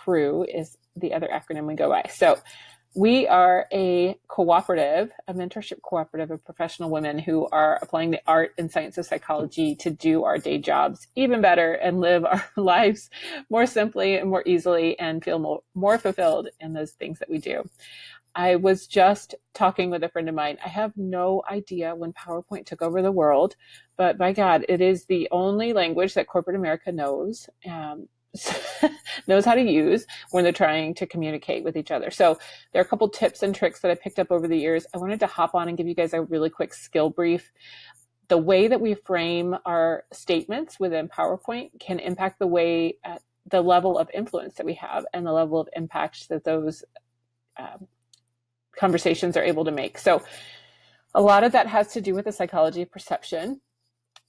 CREW is the other acronym we go by. So we are a cooperative, a mentorship cooperative of professional women who are applying the art and science of psychology to do our day jobs even better and live our lives more simply and more easily and feel more fulfilled in those things that we do. I was just talking with a friend of mine. I have no idea when PowerPoint took over the world, but by God, it is the only language that corporate America knows. Knows how to use when they're trying to communicate with each other. So there are a couple tips and tricks that I picked up over the years. I wanted to hop on and give you guys a really quick skill brief. The way that we frame our statements within PowerPoint can impact the way, the level of influence that we have and the level of impact that those conversations are able to make. So a lot of that has to do with the psychology of perception.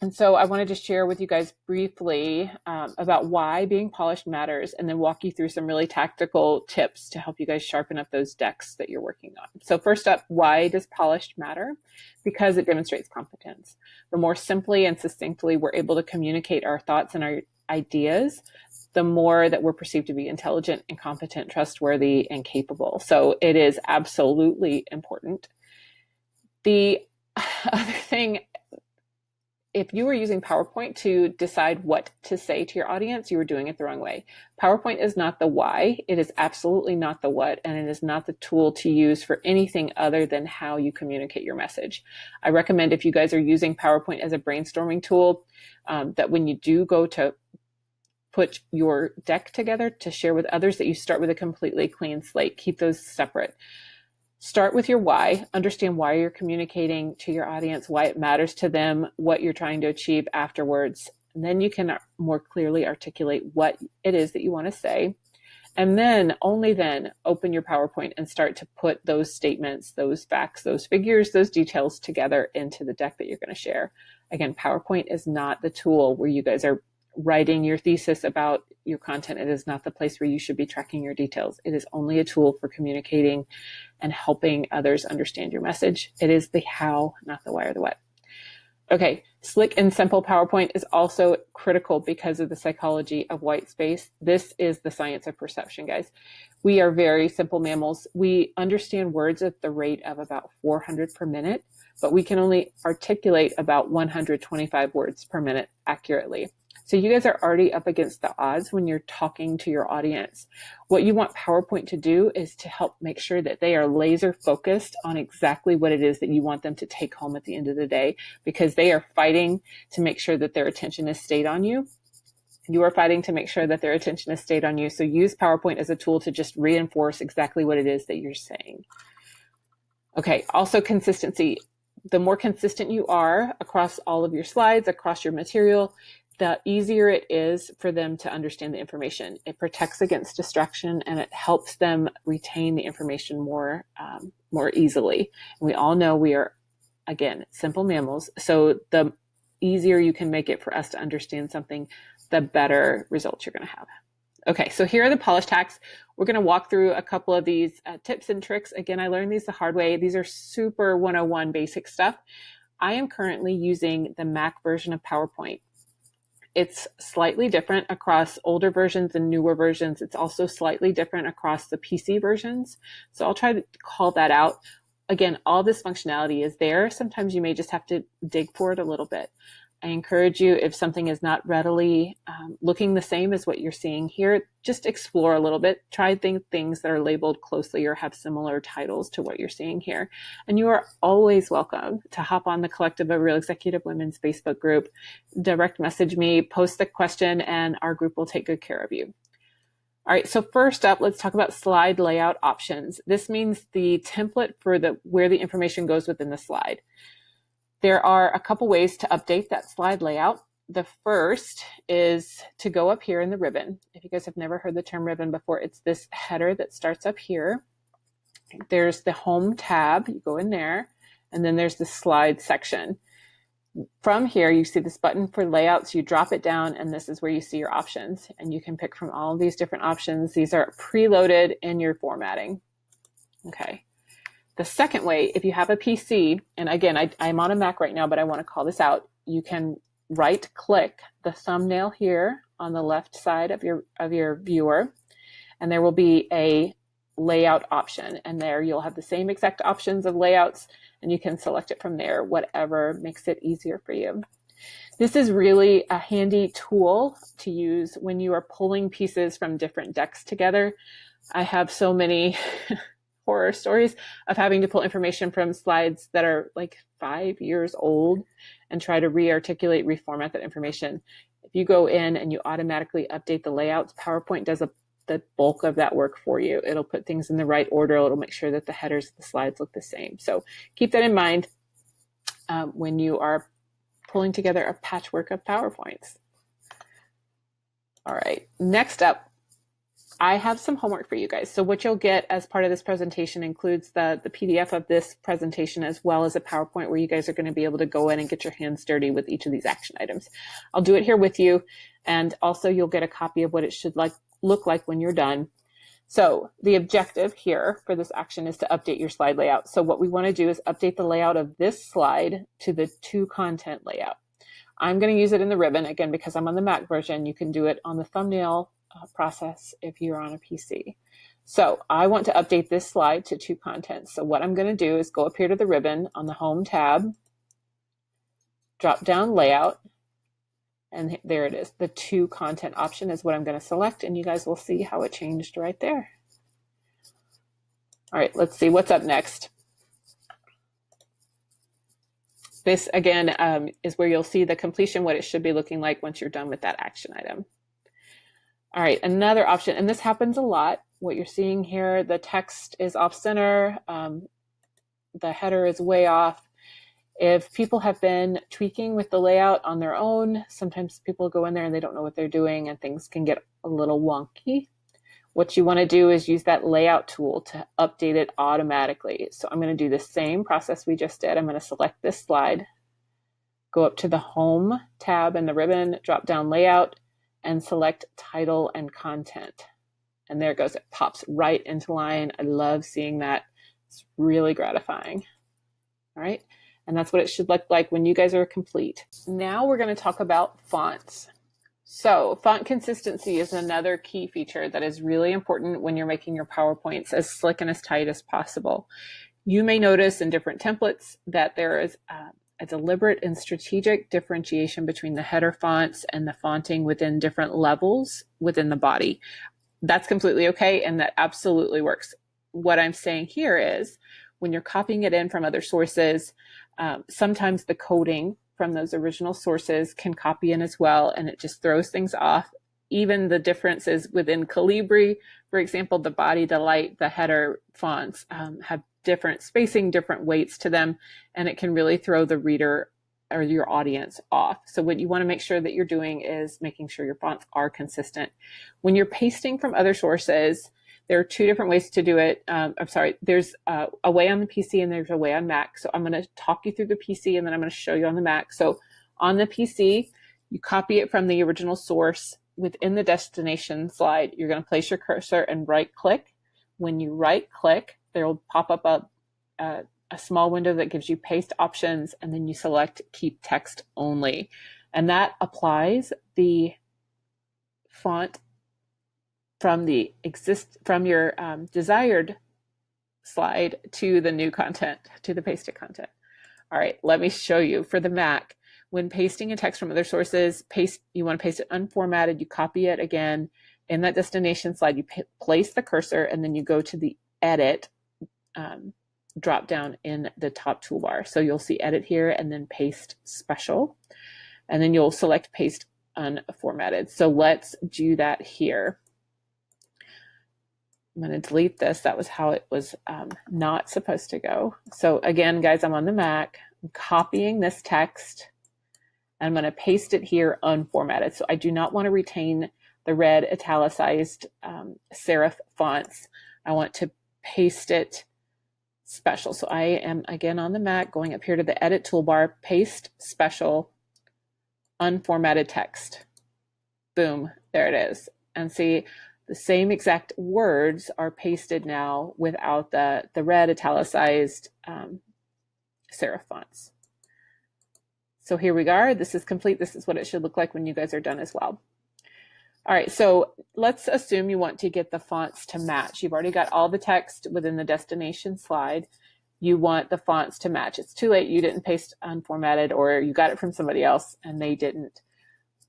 And so I wanted to share with you guys briefly about why being polished matters, and then walk you through some really tactical tips to help you guys sharpen up those decks that you're working on. So first up, why does polished matter? Because it demonstrates competence. The more simply and succinctly we're able to communicate our thoughts and our ideas, the more that we're perceived to be intelligent and competent, trustworthy, and capable. So it is absolutely important. The other thing, if you were using PowerPoint to decide what to say to your audience, you were doing it the wrong way. PowerPoint is not the why. It is absolutely not the what, and it is not the tool to use for anything other than how you communicate your message. I recommend, if you guys are using PowerPoint as a brainstorming tool, that when you do go to put your deck together to share with others, that you start with a completely clean slate. Keep those separate. Start with your why, understand why you're communicating to your audience, why it matters to them, what you're trying to achieve afterwards. And then you can more clearly articulate what it is that you want to say. And then, only then, open your PowerPoint and start to put those statements, those facts, those figures, those details together into the deck that you're going to share. Again, PowerPoint is not the tool where you guys are writing your thesis about your content. It is not the place where you should be tracking your details. It is only a tool for communicating and helping others understand your message. It is the how, not the why or the what. Okay, slick and simple PowerPoint is also critical because of the psychology of white space. This is the science of perception, guys. We are very simple mammals. We understand words at the rate of about 400 per minute, but we can only articulate about 125 words per minute accurately. So you guys are already up against the odds when you're talking to your audience. What you want PowerPoint to do is to help make sure that they are laser focused on exactly what it is that you want them to take home at the end of the day, because they are fighting to make sure that their attention is stayed on you. You are fighting to make sure that their attention is stayed on you. So use PowerPoint as a tool to just reinforce exactly what it is that you're saying. Okay, also consistency. The more consistent you are across all of your slides, across your material, the easier it is for them to understand the information. It protects against distraction, and it helps them retain the information more easily. And we all know we are, again, simple mammals. So the easier you can make it for us to understand something, the better results you're going to have. Okay, so here are the polished hacks. We're going to walk through a couple of these tips and tricks. Again, I learned these the hard way. These are super 101 basic stuff. I am currently using the Mac version of PowerPoint. It's slightly different across older versions and newer versions. It's also slightly different across the PC versions. So I'll try to call that out. Again, all this functionality is there. Sometimes you may just have to dig for it a little bit. I encourage you, if something is not readily looking the same as what you're seeing here, just explore a little bit. Try things that are labeled closely or have similar titles to what you're seeing here. And you are always welcome to hop on the Collective of Real Executive Women's Facebook group, direct message me, post the question, and our group will take good care of you. All right, so first up, let's talk about slide layout options. This means the template for where the information goes within the slide. There are a couple ways to update that slide layout. The first is to go up here in the ribbon. If you guys have never heard the term ribbon before, it's this header that starts up here. There's the home tab, you go in there, and then there's the slide section. From here, you see this button for layouts, you drop it down, and this is where you see your options. And you can pick from all of these different options. These are preloaded in your formatting. Okay. The second way, if you have a PC, and again, I'm on a Mac right now, but I want to call this out, you can right click the thumbnail here on the left side of your viewer, and there will be a layout option, and there you'll have the same exact options of layouts, and you can select it from there, whatever makes it easier for you. This is really a handy tool to use when you are pulling pieces from different decks together. I have so many horror stories of having to pull information from slides that are like 5 years old and try to re-articulate, reformat that information. If you go in and you automatically update the layouts, PowerPoint does the bulk of that work for you. It'll put things in the right order. It'll make sure that the headers of the slides look the same. So keep that in mind when you are pulling together a patchwork of PowerPoints. All right, next up, I have some homework for you guys. So what you'll get as part of this presentation includes the PDF of this presentation, as well as a PowerPoint where you guys are going to be able to go in and get your hands dirty with each of these action items. I'll do it here with you, and also you'll get a copy of what it should look like when you're done. So the objective here for this action is to update your slide layout. So what we want to do is update the layout of this slide to the to content layout. I'm going to use it in the ribbon, again, because I'm on the Mac version. You can do it on the thumbnail process if you're on a PC. So I want to update this slide to to content. So what I'm going to do is go up here to the ribbon on the Home tab, drop down Layout, and there it is. The to content option is what I'm going to select, and you guys will see how it changed right there. All right, let's see what's up next. This, again, is where you'll see the completion, what it should be looking like once you're done with that action item. All right, another option, and this happens a lot. What you're seeing here, the text is off center, the header is way off. If people have been tweaking with the layout on their own, sometimes people go in there and they don't know what they're doing and things can get a little wonky. What you want to do is use that layout tool to update it automatically. So I'm going to do the same process we just did. I'm going to select this slide, go up to the Home tab in the ribbon, drop down Layout, and select Title and Content. And there it goes. It pops right into line. I love seeing that. It's really gratifying. All right. And that's what it should look like when you guys are complete. Now we're going to talk about fonts. So font consistency is another key feature that is really important when you're making your PowerPoints as slick and as tight as possible. You may notice in different templates that there is a deliberate and strategic differentiation between the header fonts and the fonting within different levels within the body. That's completely okay, and that absolutely works. What I'm saying here is when you're copying it in from other sources, sometimes the coding from those original sources can copy in as well, and it just throws things off. Even the differences within Calibri, for example, the body, the light, the header fonts have different spacing, different weights to them, and it can really throw the reader or your audience off. So what you want to make sure that you're doing is making sure your fonts are consistent. When you're pasting from other sources, there are two different ways to do it. There's a way on the PC and there's a way on Mac. So I'm going to talk you through the PC and then I'm going to show you on the Mac. So on the PC, you copy it from the original source. Within the destination slide, you're going to place your cursor and right click. When you right click, there will pop up a small window that gives you paste options, and then you select keep text only. And that applies the font from your desired slide to the new content, to the pasted content. All right, let me show you for the Mac. When pasting a text from other sources, you want to paste it unformatted, you copy it again. In that destination slide, you place the cursor and then you go to the edit drop down in the top toolbar. So you'll see edit here and then paste special. And then you'll select paste unformatted. So let's do that here. I'm going to delete this. That was how it was not supposed to go. So again, guys, I'm on the Mac. I'm copying this text. I'm going to paste it here unformatted. So I do not want to retain the red italicized serif fonts. I want to paste it special. So I am again on the Mac, going up here to the edit toolbar, paste special, unformatted text. Boom, there it is. And see, the same exact words are pasted now without the red italicized serif fonts. So here we are. This is complete. This is what it should look like when you guys are done as well. All right, so let's assume you want to get the fonts to match. You've already got all the text within the destination slide. You want the fonts to match. It's too late. You didn't paste unformatted, or you got it from somebody else and they didn't.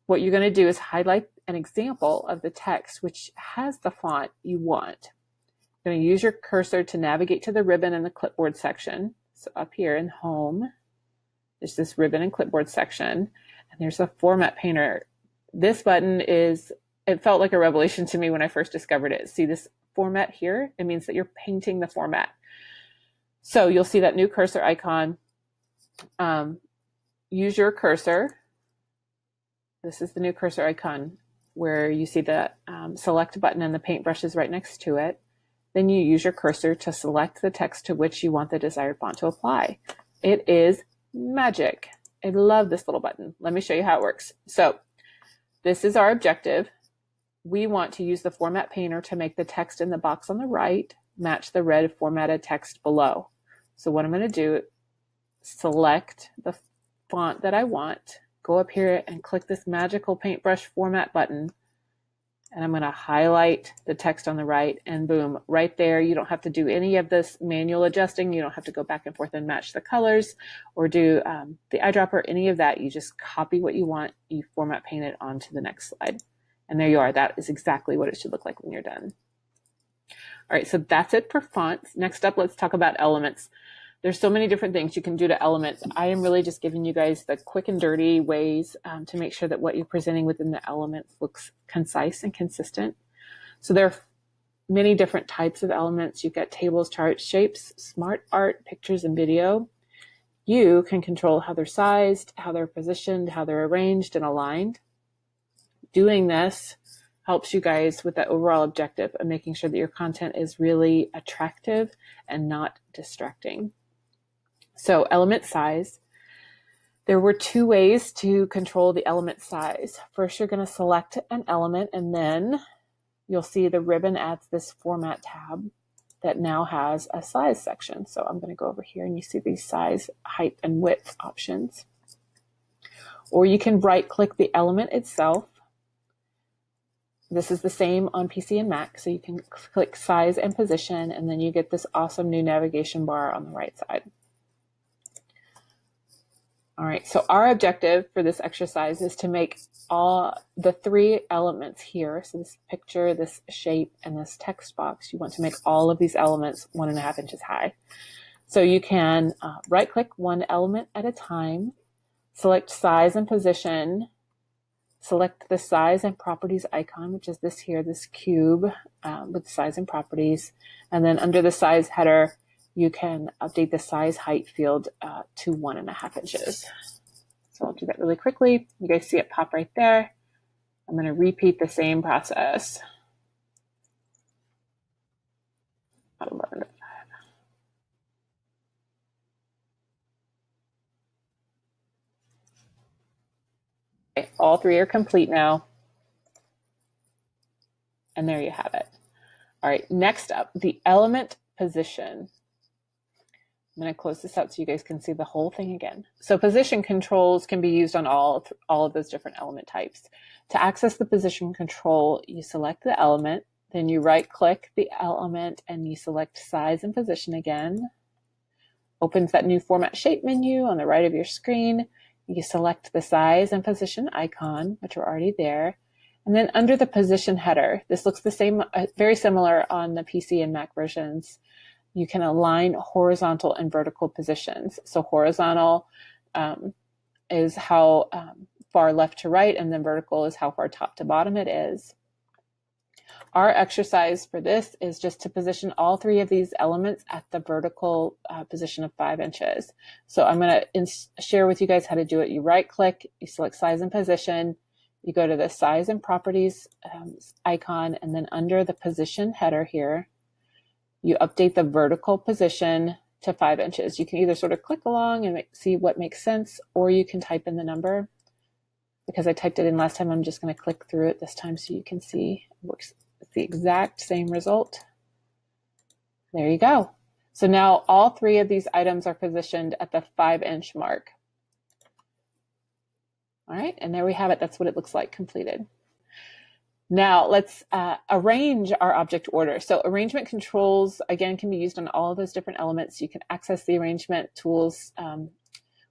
What you're going to do is highlight an example of the text which has the font you want. You're going to use your cursor to navigate to the ribbon in the clipboard section. So up here in Home, there's this ribbon and clipboard section, and there's a format painter. This button is, it felt like a revelation to me when I first discovered it. See this format here? It means that you're painting the format. So you'll see that new cursor icon. Use your cursor. This is the new cursor icon where you see the select button and the paintbrush is right next to it. Then you use your cursor to select the text to which you want the desired font to apply. It is magic. I love this little button. Let me show you how it works. So this is our objective. We want to use the format painter to make the text in the box on the right match the red formatted text below. So what I'm going to do, select the font that I want, go up here and click this magical paintbrush format button, and I'm going to highlight the text on the right, and boom, right there. You don't have to do any of this manual adjusting. You don't have to go back and forth and match the colors or do the eyedropper, any of that. You just copy what you want, you format paint it onto the next slide. And there you are. That is exactly what it should look like when you're done. All right, so that's it for fonts. Next up, let's talk about elements. There's so many different things you can do to elements. I am really just giving you guys the quick and dirty ways to make sure that what you're presenting within the elements looks concise and consistent. So there are many different types of elements. You've got tables, charts, shapes, smart art, pictures, and video. You can control how they're sized, how they're positioned, how they're arranged and aligned. Doing this helps you guys with the overall objective of making sure that your content is really attractive and not distracting. So element size, there were two ways to control the element size. First, you're going to select an element, and then you'll see the ribbon adds this format tab that now has a size section. So I'm going to go over here and you see these size, height, and width options. Or you can right click the element itself. This is the same on PC and Mac, so you can click size and position, and then you get this awesome new navigation bar on the right side. All right, so our objective for this exercise is to make all the three elements here, so this picture, this shape, and this text box, you want to make all of these elements 1.5 inches high. So you can right-click one element at a time, select size and position, select the size and properties icon, which is this here, this cube with size and properties. And then under the size header, you can update the size height field to 1.5 inches. So I'll do that really quickly. You guys see it pop right there. I'm going to repeat the same process. About 11 to 5. Okay, all three are complete now. And there you have it. All right, next up, the element position. I'm going to close this out so you guys can see the whole thing again. So position controls can be used on all of those different element types. To access the position control, you select the element, then you right-click the element and you select size and position again. Opens that new format shape menu on the right of your screen. You select the size and position icon, which are already there. And then under the position header, this looks the same, very similar on the PC and Mac versions. You can align horizontal and vertical positions. So horizontal is how far left to right, and then vertical is how far top to bottom it is. Our exercise for this is just to position all three of these elements at the vertical position of 5 inches. So I'm going to share with you guys how to do it. You right click, you select size and position, you go to the size and properties icon, and then under the position header here, you update the vertical position to 5 inches. You can either sort of click along and see what makes sense, or you can type in the number. Because I typed it in last time, I'm just going to click through it this time so you can see it works. It's the exact same result. There you go. So now all three of these items are positioned at the 5-inch mark. All right, and there we have it. That's what it looks like completed. Now let's arrange our object order. So arrangement controls, again, can be used on all of those different elements. You can access the arrangement tools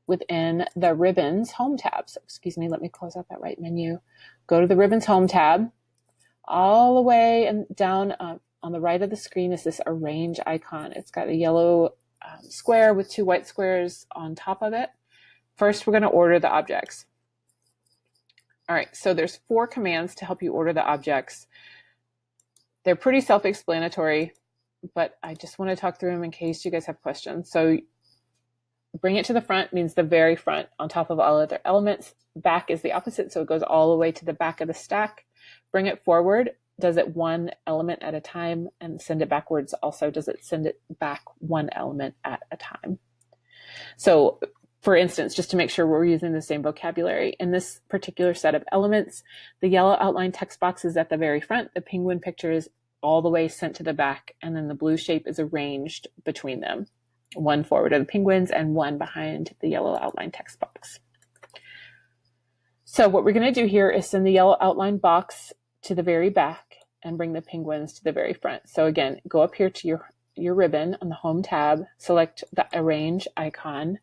within the Ribbons Home tab. So excuse me, let me close out that right menu. Go to the Ribbons Home tab. All the way and down on the right of the screen is this arrange icon. It's got a yellow square with 2 white squares on top of it. First, we're going to order the objects. All right, so there's 4 commands to help you order the objects. They're pretty self-explanatory, but I just want to talk through them in case you guys have questions. So bring it to the front means the very front on top of all other elements. Back is the opposite, so it goes all the way to the back of the stack. Bring it forward does it 1 element at a time, and send it backwards also does it send it back 1 element at a time. So for instance, just to make sure we're using the same vocabulary, in this particular set of elements, the yellow outline text box is at the very front, the penguin picture is all the way sent to the back, and then the blue shape is arranged between them. 1 forward of the penguins and 1 behind the yellow outline text box. So what we're going to do here is send the yellow outline box to the very back and bring the penguins to the very front. So again, go up here to your ribbon on the Home tab, select the Arrange icon,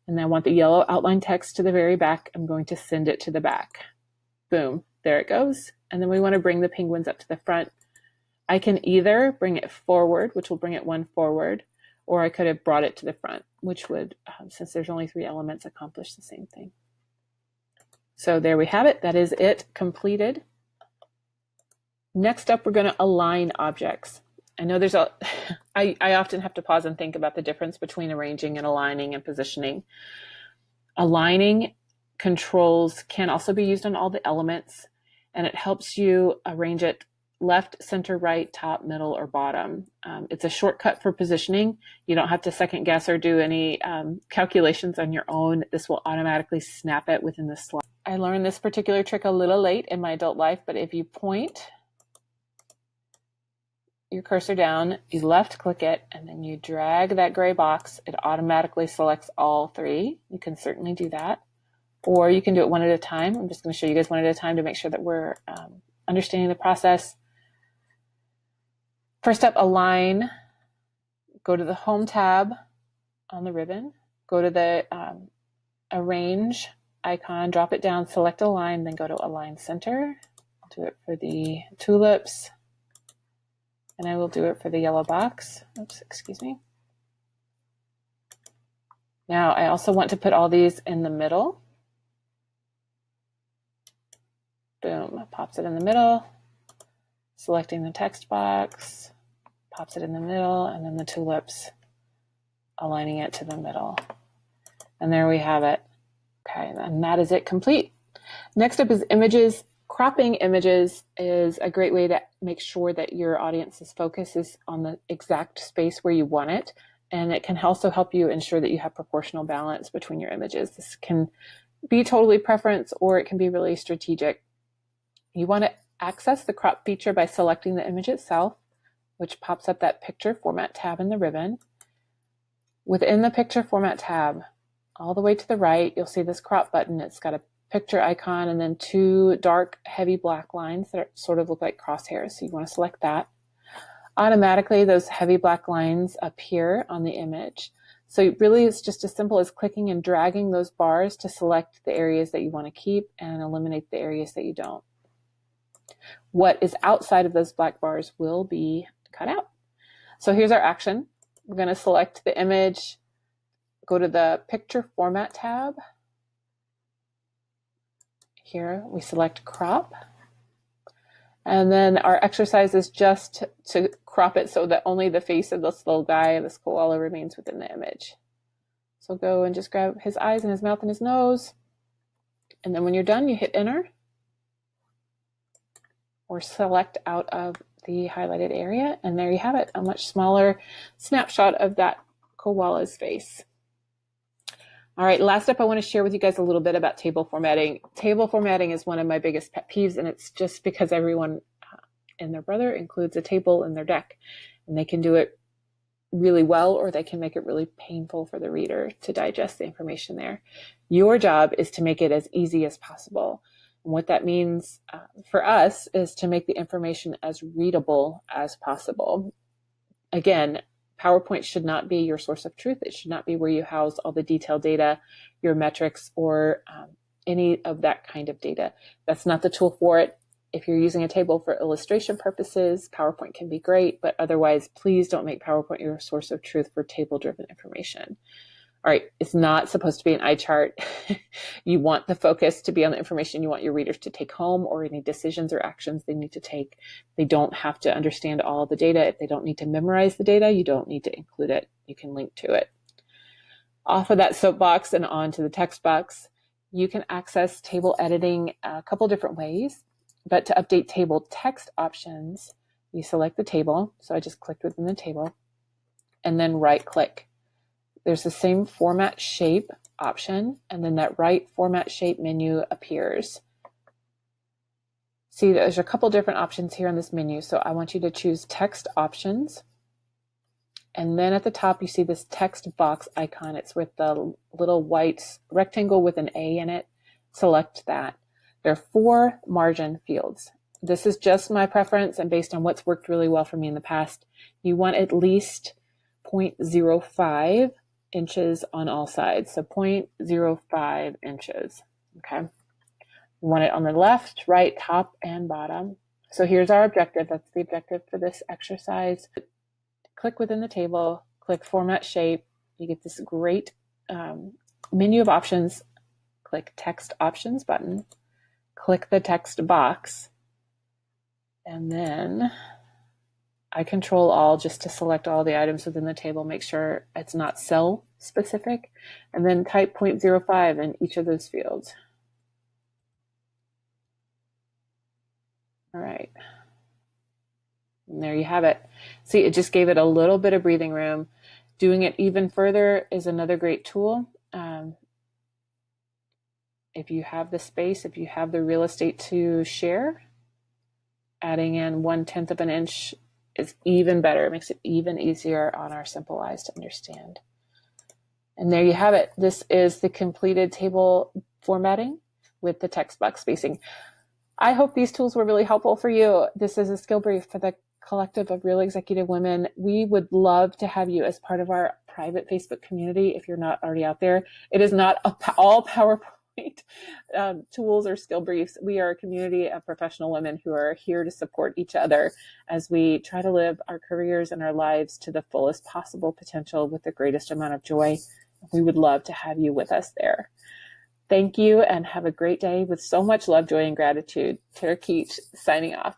and I want the yellow outline text to the very back. I'm going to send it to the back. Boom, there it goes. And then we want to bring the penguins up to the front. I can either bring it forward, which will bring it 1 forward, or I could have brought it to the front, which would, since there's only 3 elements, accomplish the same thing. So there we have it. That is it completed. Next up, we're going to align objects. I know there's I often have to pause and think about the difference between arranging and aligning and positioning. Aligning controls can also be used on all the elements, and it helps you arrange it left, center, right, top, middle, or bottom. It's a shortcut for positioning. You don't have to second guess or do any calculations on your own. This will automatically snap it within the slide. I learned this particular trick a little late in my adult life, but if you point your cursor down, you left click it, and then you drag that gray box, it automatically selects all 3. You can certainly do that, or you can do it 1 at a time. I'm just going to show you guys 1 at a time to make sure that we're understanding the process. First up, align. Go to the Home tab on the ribbon, go to the Arrange icon, drop it down, select Align, then go to Align Center. I'll do it for the tulips, and I will do it for the yellow box. Oops, excuse me. Now I also want to put all these in the middle. Boom, pops it in the middle. Selecting the text box, pops it in the middle, and then the tulips, aligning it to the middle. And there we have it. Okay, and that is it complete. Next up is images. Cropping images is a great way to make sure that your audience's focus is on the exact space where you want it. And it can also help you ensure that you have proportional balance between your images. This can be totally preference, or it can be really strategic. You want to access the crop feature by selecting the image itself, which pops up that picture format tab in the ribbon. Within the picture format tab, all the way to the right, you'll see this crop button. It's got a picture icon and then 2 dark, heavy black lines that sort of look like crosshairs. So you want to select that. Automatically, those heavy black lines appear on the image. So really, it's just as simple as clicking and dragging those bars to select the areas that you want to keep and eliminate the areas that you don't. What is outside of those black bars will be cut out. So here's our action. We're going to select the image, go to the Picture Format tab. Here we select Crop. And then our exercise is just to crop it so that only the face of this little guy, this koala, remains within the image. So go and just grab his eyes and his mouth and his nose. And then when you're done, you hit Enter, or select out of the highlighted area, and there you have it, a much smaller snapshot of that koala's face. All right, last up, I want to share with you guys a little bit about table formatting. Table formatting is one of my biggest pet peeves, and it's just because everyone and their brother includes a table in their deck, and they can do it really well, or they can make it really painful for the reader to digest the information there. Your job is to make it as easy as possible. What that means for us is to make the information as readable as possible. Again, PowerPoint should not be your source of truth. It should not be where you house all the detailed data, your metrics, or any of that kind of data. That's not the tool for it. If you're using a table for illustration purposes, PowerPoint can be great, but otherwise, please don't make PowerPoint your source of truth for table-driven information. All right, it's not supposed to be an eye chart. You want the focus to be on the information you want your readers to take home, or any decisions or actions they need to take. They don't have to understand all the data. If they don't need to memorize the data, you don't need to include it. You can link to it. Off of that soapbox and onto the text box, you can access table editing a couple different ways. But to update table text options, you select the table. So I just clicked within the table and then right click. There's the same format shape option, and then that right format shape menu appears. See, there's a couple different options here on this menu. So I want you to choose text options. And then at the top, you see this text box icon. It's with the little white rectangle with an A in it. Select that. There are 4 margin fields. This is just my preference and based on what's worked really well for me in the past. You want at least 0.05 inches on all sides. So 0.05 inches. Okay. You want it on the left, right, top, and bottom. So here's our objective. That's the objective for this exercise. Click within the table, click format shape. You get this great menu of options. Click text options button. Click the text box, and then I control all just to select all the items within the table, make sure it's not cell specific, and then type 0.05 in each of those fields. All right. And there you have it. See, it just gave it a little bit of breathing room. Doing it even further is another great tool. If you have the space, if you have the real estate to share, adding in 1/10 of an inch is even better. It makes it even easier on our simple eyes to understand. And there you have it. This is the completed table formatting with the text box spacing. I hope these tools were really helpful for you. This is a skill brief for the collective of Real Executive Women. We would love to have you as part of our private Facebook community if you're not already out there. It is not all PowerPoint tools or skill briefs. We are a community of professional women who are here to support each other as we try to live our careers and our lives to the fullest possible potential with the greatest amount of joy. We would love to have you with us there. Thank you and have a great day with so much love, joy, and gratitude. Tara Keach signing off.